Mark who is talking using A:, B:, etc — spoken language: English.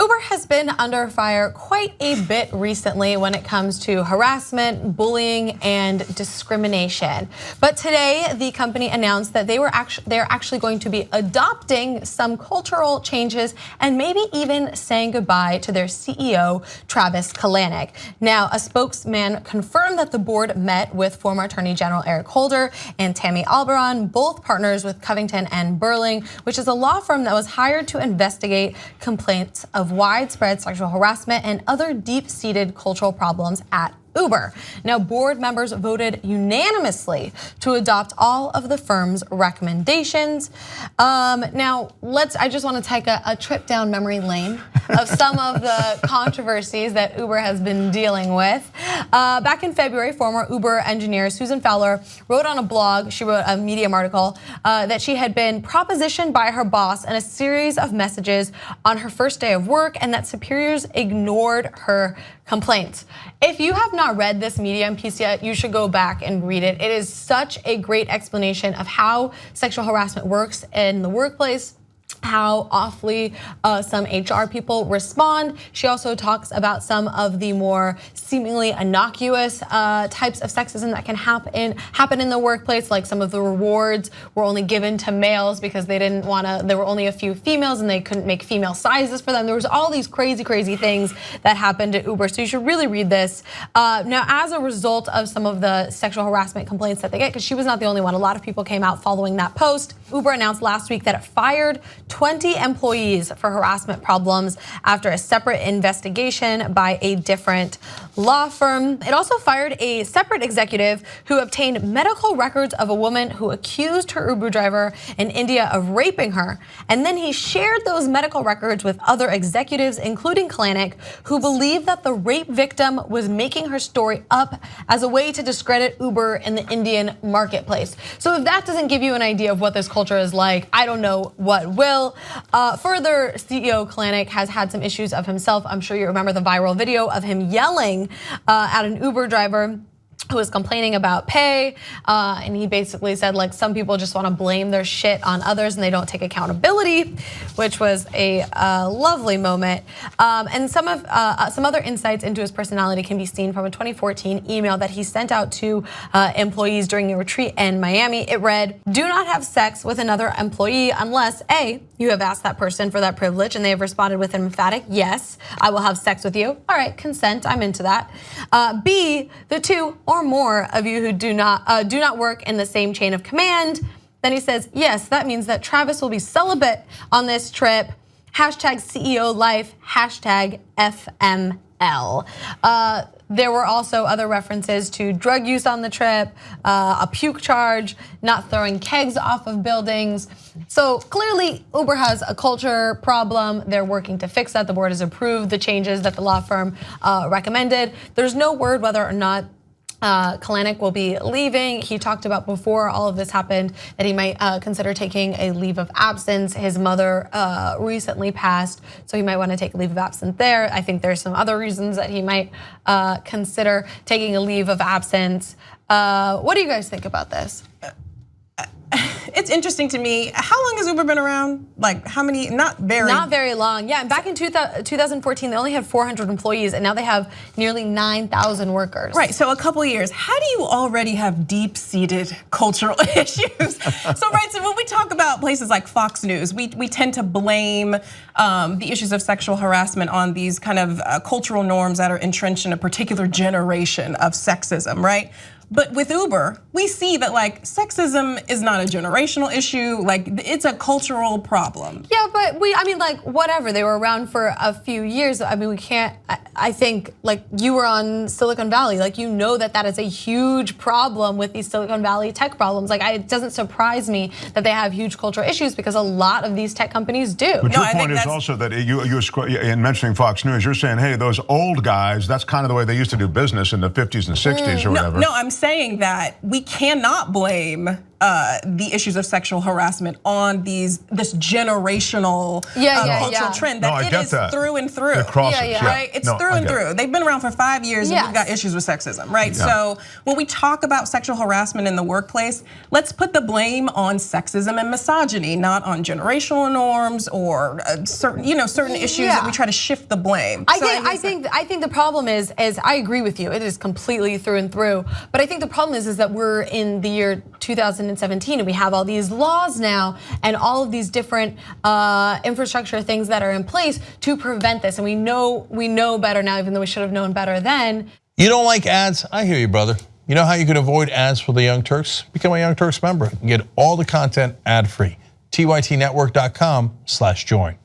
A: Uber has been under fire quite a bit recently when it comes to harassment, bullying, and discrimination. But today, the company announced that they're actually going to be adopting some cultural changes and maybe even saying goodbye to their CEO, Travis Kalanick. Now, a spokesman confirmed that the board met with former Attorney General Eric Holder and Tammy Albarr, both partners with Covington and Burling, which is a law firm that was hired to investigate complaints of widespread sexual harassment and other deep-seated cultural problems at Uber. Now, board members voted unanimously to adopt all of the firm's recommendations. I just want to take a trip down memory lane of some of the controversies that Uber has been dealing with. Back in February, former Uber engineer Susan Fowler wrote on a blog, she wrote a Medium article, that she had been propositioned by her boss in a series of messages on her first day of work and that superiors ignored her complaints. If you have not read this Medium piece yet, you should go back and read it. It is such a great explanation of how sexual harassment works in the workplace, how awfully some HR people respond. She also talks about some of the more seemingly innocuous types of sexism that can happen in the workplace, like some of the rewards were only given to males because they didn't want to, there were only a few females and they couldn't make female sizes for them. There was all these crazy things that happened at Uber, so you should really read this. Now, as a result of some of the sexual harassment complaints that they get, because she was not the only one, a lot of people came out following that post. Uber announced last week that it fired 20 employees for harassment problems after a separate investigation by a different law firm. It also fired a separate executive who obtained medical records of a woman who accused her Uber driver in India of raping her. And then he shared those medical records with other executives, including Kalanick, who believed that the rape victim was making her story up as a way to discredit Uber in the Indian marketplace. So if that doesn't give you an idea of what this culture is like, I don't know what will. Further, CEO Kalanick has had some issues of himself. I'm sure you remember the viral video of him yelling at an Uber driver who was complaining about pay, and he basically said, like, some people just want to blame their shit on others and they don't take accountability, which was a lovely moment. And some other insights into his personality can be seen from a 2014 email that he sent out to employees during a retreat in Miami. It read, "Do not have sex with another employee unless A, you have asked that person for that privilege and they have responded with an emphatic, yes, I will have sex with you. All right, consent, I'm into that. B, the two or more of you who do not work in the same chain of command." Then he says, yes, that means that Travis will be celibate on this trip. Hashtag CEO life, hashtag FML. There were also other references to drug use on the trip, a puke charge, not throwing kegs off of buildings. So clearly Uber has a culture problem. They're working to fix that. The board has approved the changes that the law firm recommended. There's no word whether or not Kalanick will be leaving. He talked about before all of this happened that he might consider taking a leave of absence. His mother recently passed, so he might want to take a leave of absence there. I think there's some other reasons that he might consider taking a leave of absence. What do you guys think about this?
B: It's interesting to me. How long has Uber been around? Like how many? Not very
A: long. Yeah, and back in 2014, they only had 400 employees, and now they have nearly 9,000 workers.
B: Right, so a couple of years. How do you already have deep-seated cultural issues? So when we talk about places like Fox News, we tend to blame the issues of sexual harassment on these kind of cultural norms that are entrenched in a particular generation of sexism, right? But with Uber, we see that like sexism is not a generational issue, like it's a cultural problem.
A: Yeah, but I mean like whatever, they were around for a few years. I mean we can't, I think like you were on Silicon Valley, like you know that is a huge problem with these Silicon Valley tech problems. Like it doesn't surprise me that they have huge cultural issues because a lot of these tech companies do.
C: But your point is also that you in mentioning Fox News, you're saying, hey, those old guys, that's kind of the way they used to do business in the 50s and 60s or whatever.
B: No, I'm saying that we cannot blame the issues of sexual harassment on this generational cultural trend that it is through and through. Right? It's through and through. They've been around for 5 years and we've got issues with sexism, right? So when we talk about sexual harassment in the workplace, let's put the blame on sexism and misogyny, not on generational norms or certain issues that we try to shift the blame.
A: I think the problem is I agree with you. It is completely through and through. But I think the problem is that we're in the year 2017 and we have all these laws now and all of these different infrastructure things that are in place to prevent this. And we know better now, even though we should have known better then.
D: You don't like ads? I hear you, brother. You know how you can avoid ads for the Young Turks? Become a Young Turks member and get all the content ad-free. TYTnetwork.com/join.